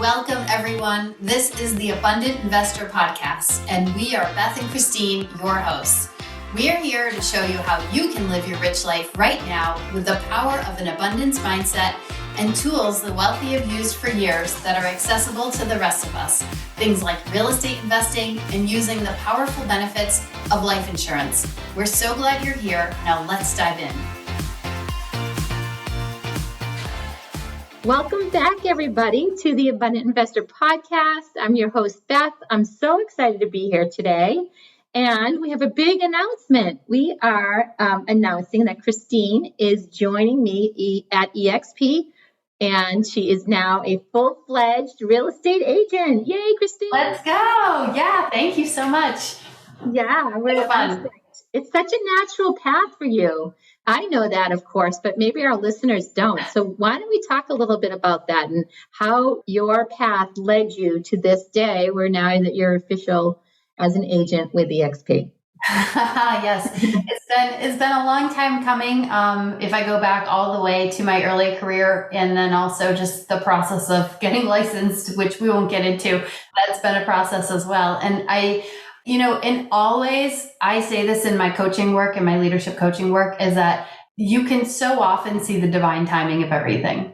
Welcome, everyone. This is the Abundant Investor Podcast, and we are Beth and Christine, your hosts. We are here to show you how you can live your rich life right now with the power of an abundance mindset and tools the wealthy have used for years that are accessible to the rest of us. Things like real estate investing and using the powerful benefits of life insurance. We're so glad you're here. Now let's dive in. Welcome back, everybody, to the Abundant Investor Podcast. I'm your host, Beth. I'm so excited to be here today. And we have a big announcement. We are announcing that Christine is joining me at EXP, and she is now a full-fledged real estate agent. Yay, Christine. Let's go. Yeah, thank you so much. Yeah, we're fun. It's such a natural path for you. I know that, of course, but maybe our listeners don't. So why don't we talk a little bit about that and how your path led you to this day where now that you're official as an agent with EXP? Yes, it's been a long time coming. If I go back all the way to my early career and then also just the process of getting licensed, which we won't get into, that's been a process as well. And and always, I say this in my coaching work and my leadership coaching work, is that you can so often see the divine timing of everything.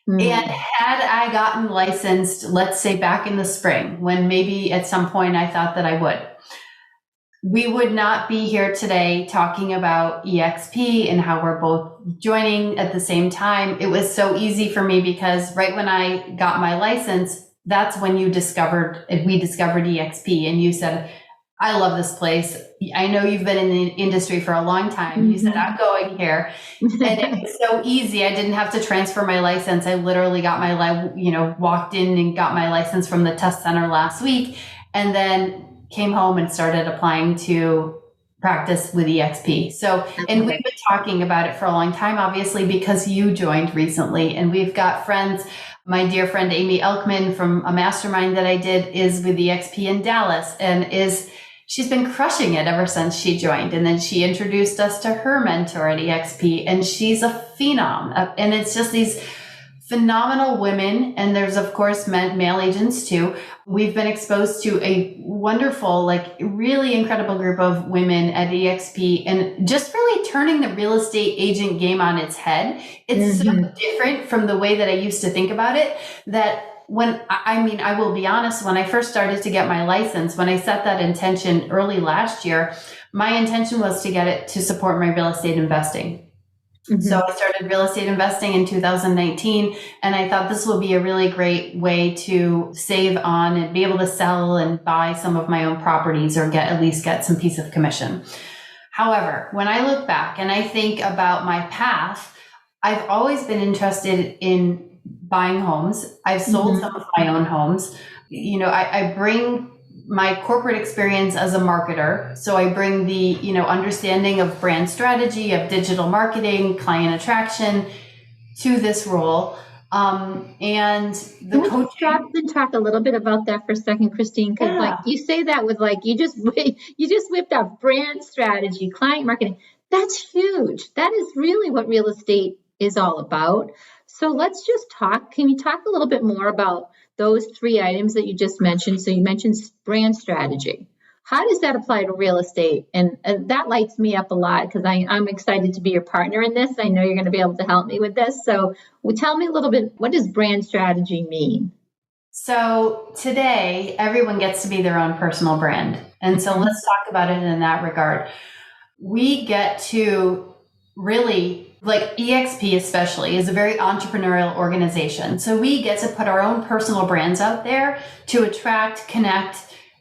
Mm. And had I gotten licensed, let's say back in the spring, when maybe at some point I thought that I would, we would not be here today talking about EXP and how we're both joining at the same time. It was so easy for me because right when I got my license, that's when we discovered EXP, and you said, I love this place. I know you've been in the industry for a long time. You said, I'm going here. And it was so easy. I didn't have to transfer my license. I literally got walked in and got my license from the test center last week, and then came home and started applying to practice with EXP. So, and we've been talking about it for a long time, obviously, because you joined recently, and we've got friends. My dear friend, Amy Elkman from a mastermind that I did is with EXP in Dallas, and she's been crushing it ever since she joined. And then she introduced us to her mentor at EXP, and she's a phenom. And it's just these phenomenal women. And there's, of course, male agents too. We've been exposed to a wonderful, really incredible group of women at EXP, and just really turning the real estate agent game on its head. It's so different from the way that I used to think about it, that I will be honest, when I first started to get my license, when I set that intention early last year, my intention was to get it to support my real estate investing. Mm-hmm. So I started real estate investing in 2019, and I thought this will be a really great way to save on and be able to sell and buy some of my own properties, or at least get some piece of commission. However, when I look back and I think about my path, I've always been interested in buying homes. I've sold some of my own homes. I bring my corporate experience as a marketer. So I bring the, understanding of brand strategy, of digital marketing, client attraction to this role. And the coaching. Stop and talk a little bit about that for a second, Christine, because you say that with you just whipped out brand strategy, client marketing. That's huge. That is really what real estate is all about. So let's just talk. Can you talk a little bit more about those three items that you just mentioned? So you mentioned brand strategy. How does that apply to real estate? And that lights me up a lot because I'm excited to be your partner in this. I know you're going to be able to help me with this. So tell me a little bit, what does brand strategy mean? So today, everyone gets to be their own personal brand. And so let's talk about it in that regard. We get to really, EXP especially, is a very entrepreneurial organization. So we get to put our own personal brands out there to attract, connect,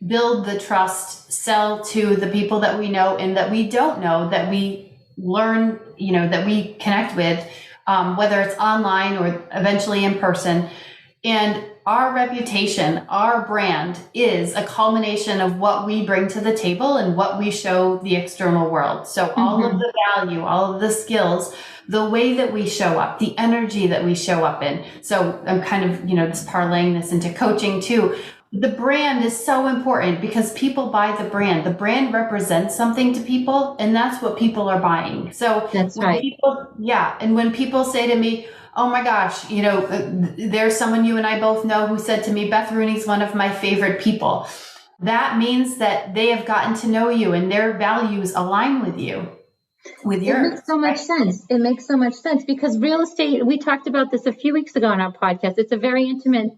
build the trust, sell to the people that we know and that we don't know, that we learn, that we connect with, whether it's online or eventually in person. And our reputation, our brand, is a culmination of what we bring to the table and what we show the external world. So all of the value, all of the skills, the way that we show up, the energy that we show up in. So I'm kind of, just parlaying this into coaching too. The brand is so important because people buy the brand. The brand represents something to people, and that's what people are buying. So that's right. And when people say to me, oh my gosh, there's someone you and I both know who said to me, Beth Rooney's one of my favorite people. That means that they have gotten to know you and their values align with you, with yours. It makes so much sense. It makes so much sense because real estate, we talked about this a few weeks ago on our podcast. It's a very intimate,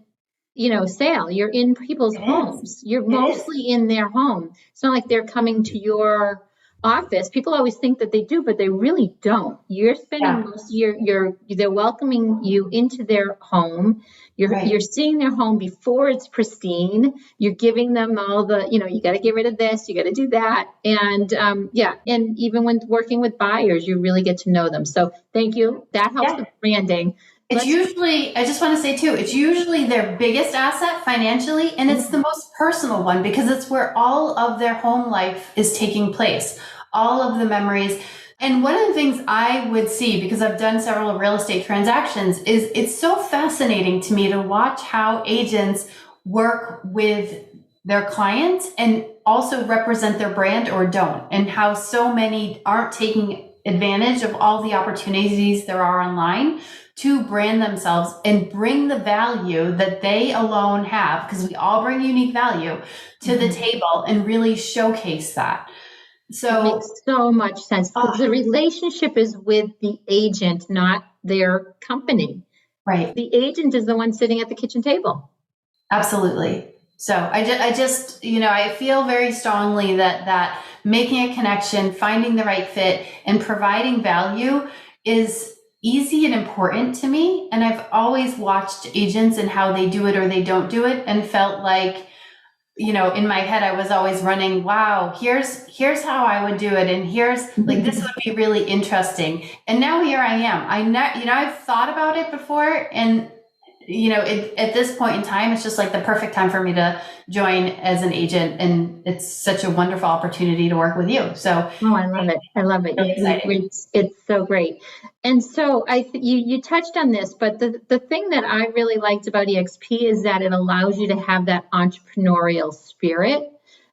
sale. You're in people's homes. You're mostly in their home. It's not like they're coming to your office. People always think that they do, but they really don't. You're spending most of they're welcoming you into their home. You're seeing their home before it's pristine. You're giving them all the, you got to get rid of this, you got to do that. And and even when working with buyers, you really get to know them. So thank you. That helps with branding. It's usually, I just want to say too, it's usually their biggest asset financially, and it's the most personal one because it's where all of their home life is taking place, all of the memories. And one of the things I would see, because I've done several real estate transactions, is it's so fascinating to me to watch how agents work with their clients and also represent their brand or don't, and how so many aren't taking advantage of all the opportunities there are online to brand themselves and bring the value that they alone have, because we all bring unique value to the table, and really showcase that. So it makes so much sense because the relationship is with the agent, not their company. Right. The agent is the one sitting at the kitchen table. Absolutely. So I just, I feel very strongly that making a connection, finding the right fit, and providing value is easy and important to me. And I've always watched agents and how they do it or they don't do it, and felt like, in my head, I was always running, wow, here's how I would do it. And here's like, this would be really interesting. And now here I am. I've thought about it before, and at this point in time, it's just like the perfect time for me to join as an agent. And it's such a wonderful opportunity to work with you. So, I love it. I love it. It's so great. And so you touched on this, but the thing that I really liked about EXP is that it allows you to have that entrepreneurial spirit,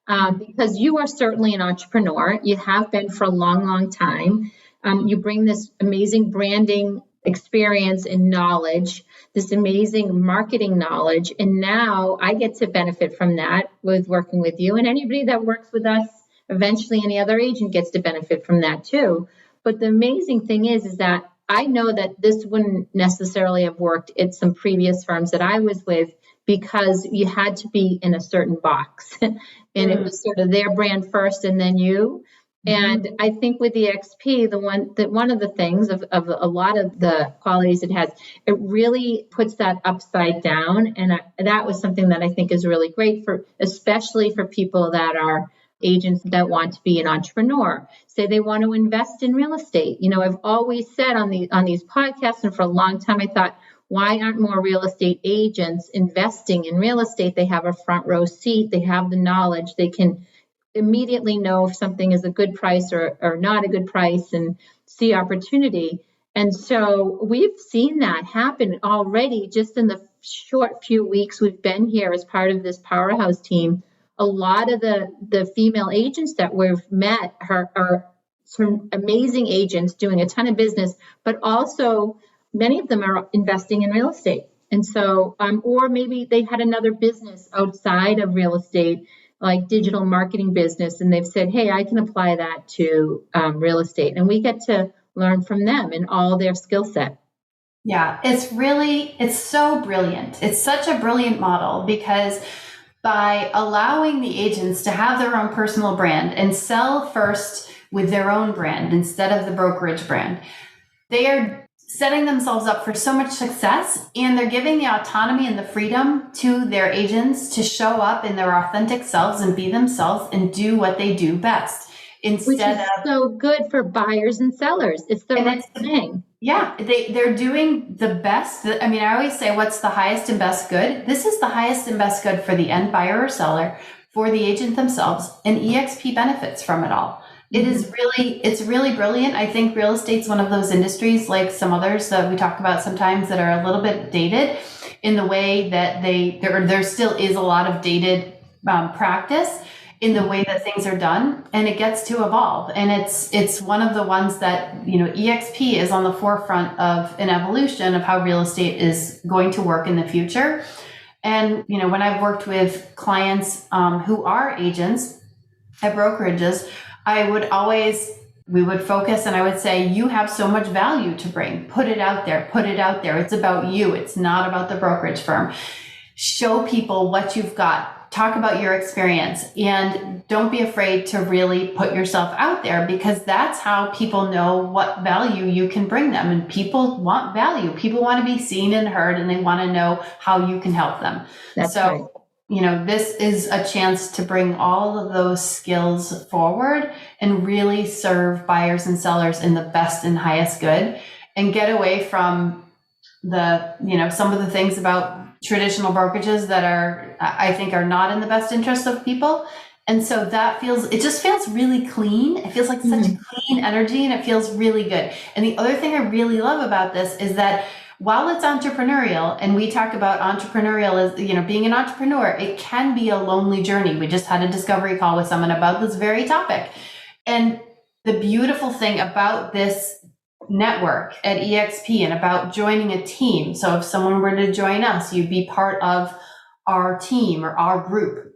because you are certainly an entrepreneur. You have been for a long, long time. You bring this amazing branding experience and knowledge, this amazing marketing knowledge. And now I get to benefit from that with working with you, and anybody that works with us, eventually any other agent gets to benefit from that too. But the amazing thing is that I know that this wouldn't necessarily have worked at some previous firms that I was with, because you had to be in a certain box and it was sort of their brand first and then you. And I think with the XP, one of the things of a lot of the qualities it has, it really puts that upside down. And that was something that I think is really great especially for people that are agents that want to be an entrepreneur. Say they want to invest in real estate. I've always said on these podcasts, and for a long time, I thought, why aren't more real estate agents investing in real estate? They have a front row seat. They have the knowledge. They can immediately know if something is a good price or not a good price and see opportunity. And so we've seen that happen already just in the short few weeks we've been here as part of this powerhouse team. A lot of the female agents that we've met are some amazing agents doing a ton of business, but also many of them are investing in real estate. And so, or maybe they had another business outside of real estate, like digital marketing business, and they've said, hey, I can apply that to real estate. And we get to learn from them and all their skill set. Yeah, it's so brilliant. It's such a brilliant model, because by allowing the agents to have their own personal brand and sell first with their own brand instead of the brokerage brand, they are setting themselves up for so much success, and they're giving the autonomy and the freedom to their agents to show up in their authentic selves and be themselves and do what they do best. Which is so good for buyers and sellers. It's the right thing. Yeah, they're doing the best. I mean, I always say, what's the highest and best good? This is the highest and best good for the end buyer or seller, for the agent themselves, and EXP benefits from it all. It's really brilliant. I think real estate's one of those industries, like some others that we talk about sometimes, that are a little bit dated in the way that there still is a lot of dated practice. in the way that things are done, and it gets to evolve. And it's one of the ones that, EXP is on the forefront of an evolution of how real estate is going to work in the future. And, when I've worked with clients who are agents at brokerages, we would focus and I would say, you have so much value to bring. Put it out there. Put it out there. It's about you. It's not about the brokerage firm. Show people what you've got. Talk about your experience, and don't be afraid to really put yourself out there, because that's how people know what value you can bring them. And people want value. People want to be seen and heard, and they want to know how you can help them. That's right. This is a chance to bring all of those skills forward and really serve buyers and sellers in the best and highest good, and get away from some of the things about traditional brokerages that I think are not in the best interest of people. And so it just feels really clean. It feels like such a clean energy, and it feels really good. And the other thing I really love about this is that while it's entrepreneurial, and we talk about entrepreneurial as, being an entrepreneur, it can be a lonely journey. We just had a discovery call with someone about this very topic. And the beautiful thing about this network at EXP and about joining a team. So if someone were to join us, you'd be part of our team or our group.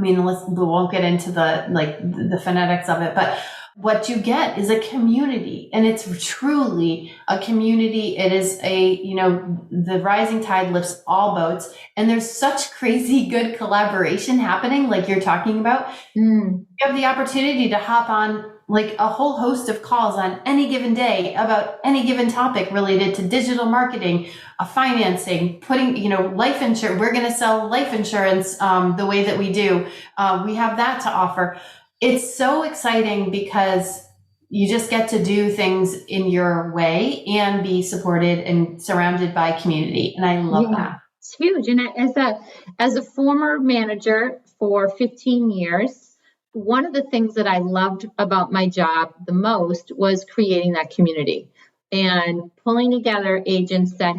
We won't get into the phonetics of it, but what you get is a community, and it's truly a community. It is the rising tide lifts all boats, and there's such crazy good collaboration happening, like you're talking about. You have the opportunity to hop on a whole host of calls on any given day about any given topic related to digital marketing, financing, putting, life insurance. We're going to sell life insurance the way that we do. We have that to offer. It's so exciting because you just get to do things in your way and be supported and surrounded by community. And I love that. It's huge. And as a former manager for 15 years, one of the things that I loved about my job the most was creating that community and pulling together agents that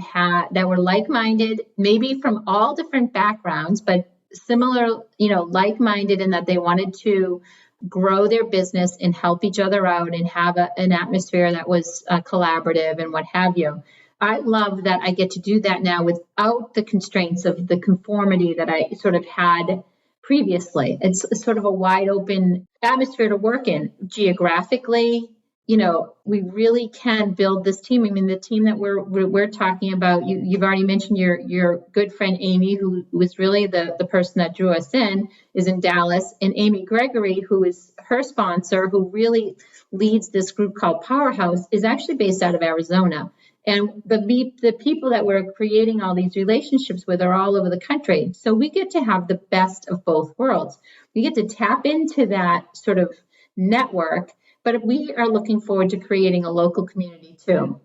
were like-minded, maybe from all different backgrounds, but similar, like-minded, in that they wanted to grow their business and help each other out and have an atmosphere that was collaborative and what have you. I love that I get to do that now without the constraints of the conformity that I sort of had previously. It's sort of a wide open atmosphere to work in. Geographically, we really can build this team. I mean, the team that we're talking about, you've already mentioned your good friend Amy, who was really the person that drew us in, is in Dallas, and Amy Gregory, who is her sponsor, who really leads this group called Powerhouse, is actually based out of Arizona. And the people that we're creating all these relationships with are all over the country. So we get to have the best of both worlds. We get to tap into that sort of network, but we are looking forward to creating a local community too.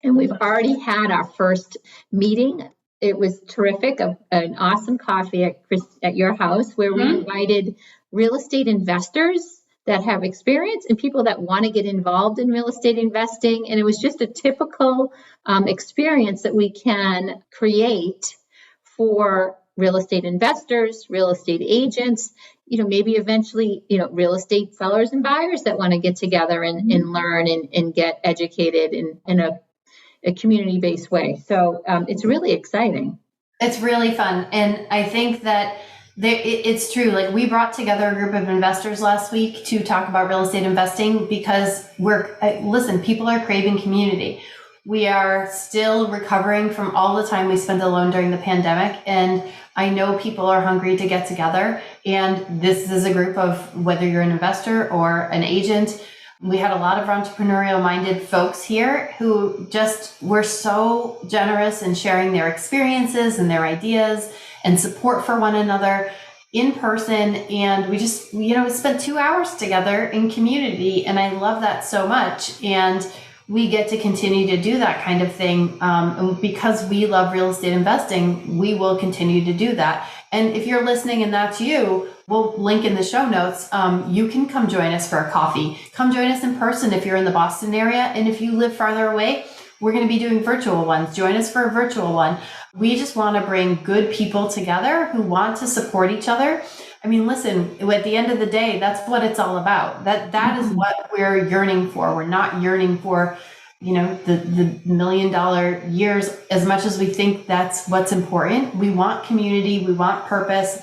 And we've already had our first meeting. It was terrific, an awesome coffee at your house, where we invited real estate investors that have experience and people that want to get involved in real estate investing. And it was just a typical experience that we can create for real estate investors, real estate agents, maybe eventually, real estate sellers and buyers that want to get together and learn and get educated in a community-based way. So it's really exciting. It's really fun. And I think that it's true. Like, we brought together a group of investors last week to talk about real estate investing because people are craving community. We are still recovering from all the time we spent alone during the pandemic. And I know people are hungry to get together. And this is a group of, whether you're an investor or an agent, we had a lot of entrepreneurial minded folks here who just were so generous in sharing their experiences and their ideas and support for one another in person. And we just, spent 2 hours together in community. And I love that so much. And we get to continue to do that kind of thing. And because we love real estate investing, we will continue to do that. And if you're listening and that's you, we'll link in the show notes. You can come join us for a coffee. Come join us in person if you're in the Boston area. And if you live farther away, we're going to be doing virtual ones. Join us for a virtual one. We just want to bring good people together who want to support each other. I mean, listen, at the end of the day, that's what it's all about. That is what we're yearning for. We're not yearning for, the $1 million years as much as we think that's what's important. We want community. We want purpose.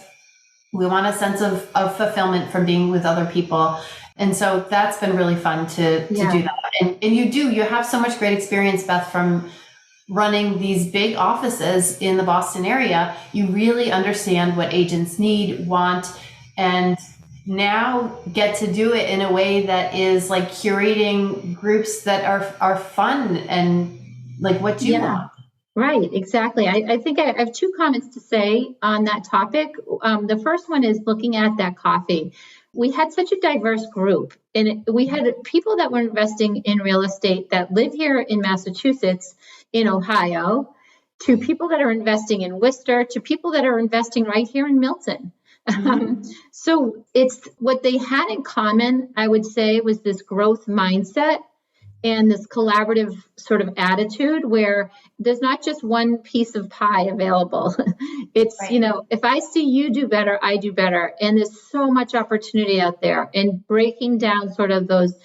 We want a sense of fulfillment from being with other people. And so that's been really fun to do that. And you have so much great experience, Beth, from running these big offices in the Boston area. You really understand what agents need, want, and now get to do it in a way that is like curating groups that are fun and like what you want. Right, exactly. I think I have two comments to say on that topic. The first one is looking at that coffee. We had such a diverse group, and we had people that were investing in real estate that live here in Massachusetts, in Ohio, to people that are investing in Worcester, to people that are investing right here in Milton. So it's what they had in common, I would say, was this growth mindset and this collaborative sort of attitude where there's not just one piece of pie available. It's, if I see you do better, I do better. And there's so much opportunity out there, and breaking down sort of those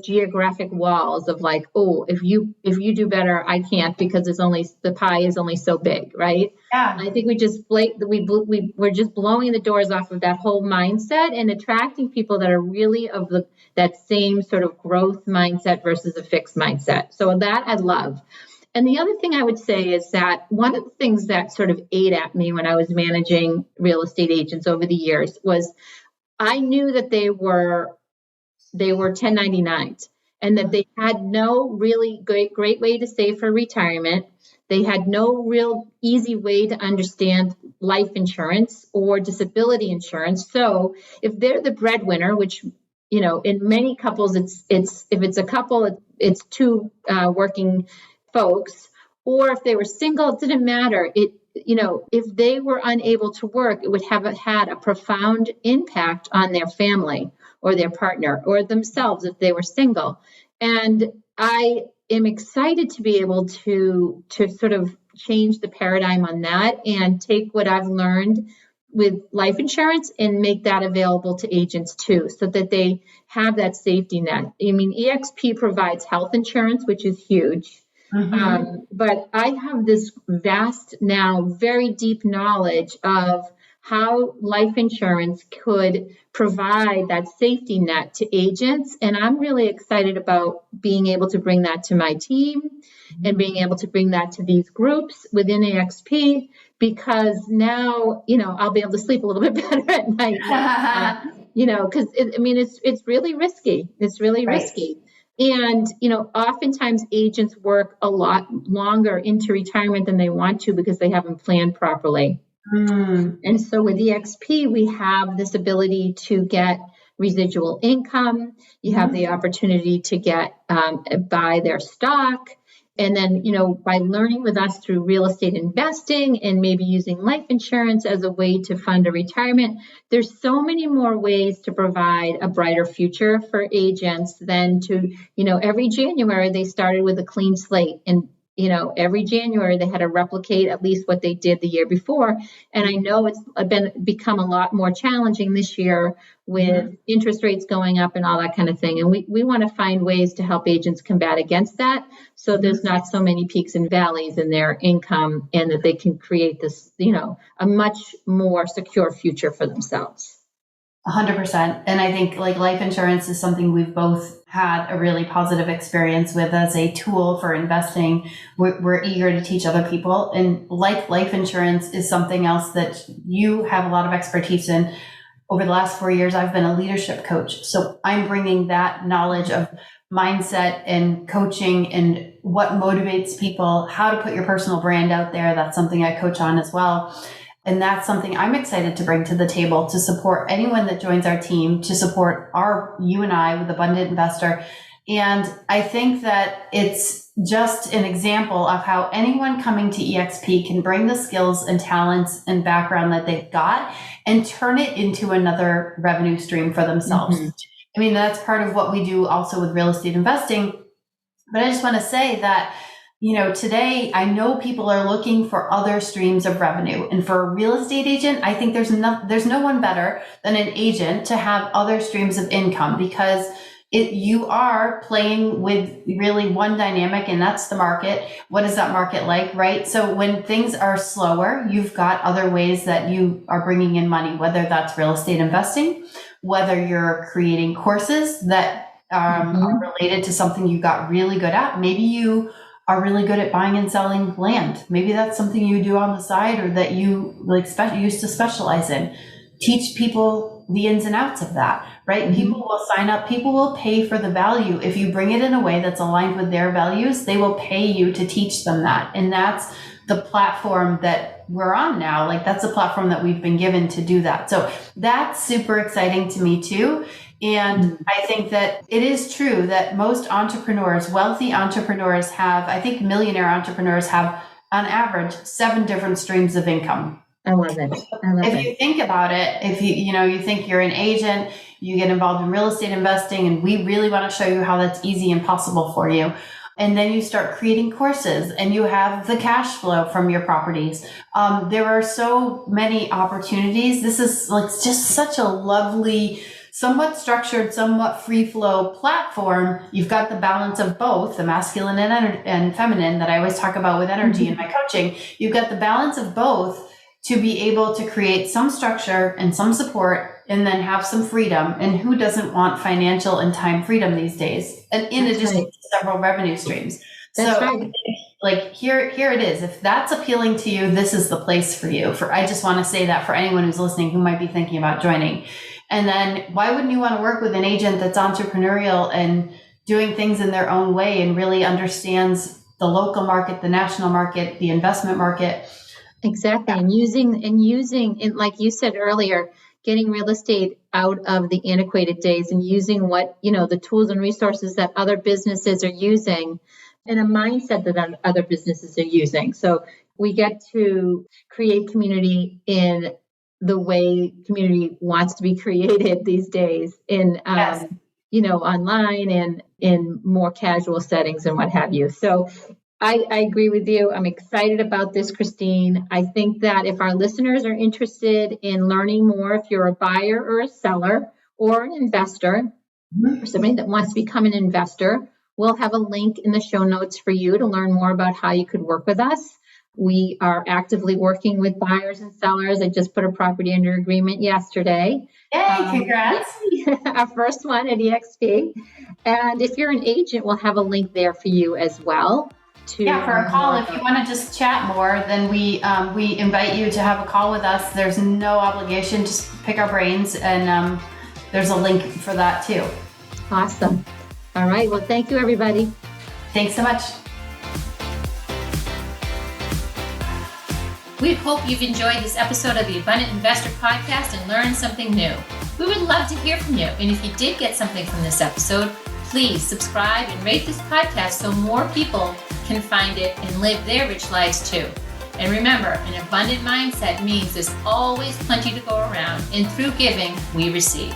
geographic walls of like, oh, if you do better, I can't, because the pie is only so big, right? Yeah. And I think we're just blowing the doors off of that whole mindset and attracting people that are really of that same sort of growth mindset versus a fixed mindset. So that I love. And the other thing I would say is that one of the things that sort of ate at me when I was managing real estate agents over the years was I knew that they were 1099s, and that they had no really great way to save for retirement. They had no real easy way to understand life insurance or disability insurance. So if they're the breadwinner, which, in many couples, if it's a couple, it's two working folks, or if they were single, it didn't matter. If they were unable to work, it would have had a profound impact on their family or their partner or themselves if they were single. And I am excited to be able to sort of change the paradigm on that and take what I've learned with life insurance and make that available to agents too, so that they have that safety net. I mean, EXP provides health insurance, which is huge. But I have this vast, now very deep knowledge of how life insurance could provide that safety net to agents. And I'm really excited about being able to bring that to my team and being able to bring that to these groups within AXP, because now, I'll be able to sleep a little bit better at night, because it's really risky. It's really risky. And, oftentimes agents work a lot longer into retirement than they want to because they haven't planned properly. And so with EXP, we have this ability to get residual income. You have the opportunity to buy their stock. And then, by learning with us through real estate investing and maybe using life insurance as a way to fund a retirement, there's so many more ways to provide a brighter future for agents than to, every January they started with a clean slate, and every January they had to replicate at least what they did the year before. And I know it's become a lot more challenging this year with interest rates going up and all that kind of thing. And we want to find ways to help agents combat against that, so there's not so many peaks and valleys in their income, and that they can create this, a much more secure future for themselves. 100%. And I think like life insurance is something we've both had a really positive experience with as a tool for investing. We're eager to teach other people. And like life insurance is something else that you have a lot of expertise in. Over the last 4 years, I've been a leadership coach. So I'm bringing that knowledge of mindset and coaching and what motivates people, how to put your personal brand out there. That's something I coach on as well. And that's something I'm excited to bring to the table to support anyone that joins our team, to support you and I with Abundant Investor. And I think that it's just an example of how anyone coming to EXP can bring the skills and talents and background that they've got and turn it into another revenue stream for themselves. I mean, that's part of what we do also with real estate investing. But I just want to say that today I know people are looking for other streams of revenue. And for a real estate agent, I think there's no one better than an agent to have other streams of income, because you are playing with really one dynamic, and that's the market. What is that market like, right? So when things are slower, you've got other ways that you are bringing in money, whether that's real estate investing, whether you're creating courses that are related to something you got really good at. Maybe you are really good at buying and selling land. Maybe that's something you do on the side, or that you used to specialize in. Teach people the ins and outs of that, right? People will sign up. People will pay for the value. If you bring it in a way that's aligned with their values, they will pay you to teach them that. And that's the platform that we're on now. Like, that's the platform that we've been given to do that. So that's super exciting to me too. And I think that it is true that most entrepreneurs, wealthy entrepreneurs have, I think millionaire entrepreneurs have on average 7 different streams of income. I love it. If you think about it, if you think you're an agent, you get involved in real estate investing, and we really want to show you how that's easy and possible for you. And then you start creating courses, and you have the cash flow from your properties. There are so many opportunities. This is just such a lovely, somewhat structured, somewhat free flow platform. You've got the balance of both, the masculine and feminine that I always talk about with energy in my coaching. You've got the balance of both to be able to create some structure and some support, and then have some freedom. And who doesn't want financial and time freedom these days? And in addition to several revenue streams. Here it is. If that's appealing to you, this is the place for you. I just want to say that for anyone who's listening who might be thinking about joining. And then why wouldn't you want to work with an agent that's entrepreneurial and doing things in their own way and really understands the local market, the national market, the investment market? Exactly. And using, like you said earlier, getting real estate out of the antiquated days and using the tools and resources that other businesses are using, and a mindset that other businesses are using. So we get to create community in the way community wants to be created these days, in online and in more casual settings and what have you. So I agree with you. I'm excited about this, Christine. I think that if our listeners are interested in learning more, if you're a buyer or a seller or an investor, or somebody that wants to become an investor, we'll have a link in the show notes for you to learn more about how you could work with us. We are actively working with buyers and sellers. I just put a property under agreement yesterday. Yay, congrats. Our first one at EXP. And if you're an agent, we'll have a link there for you as well. For a call. If you want to just chat more, then we invite you to have a call with us. There's no obligation, just pick our brains, and there's a link for that too. Awesome. All right. Well, thank you, everybody. Thanks so much. We hope you've enjoyed this episode of the Abundant Investor Podcast and learned something new. We would love to hear from you. And if you did get something from this episode, please subscribe and rate this podcast so more people can find it and live their rich lives too. And remember, an abundant mindset means there's always plenty to go around, and through giving, we receive.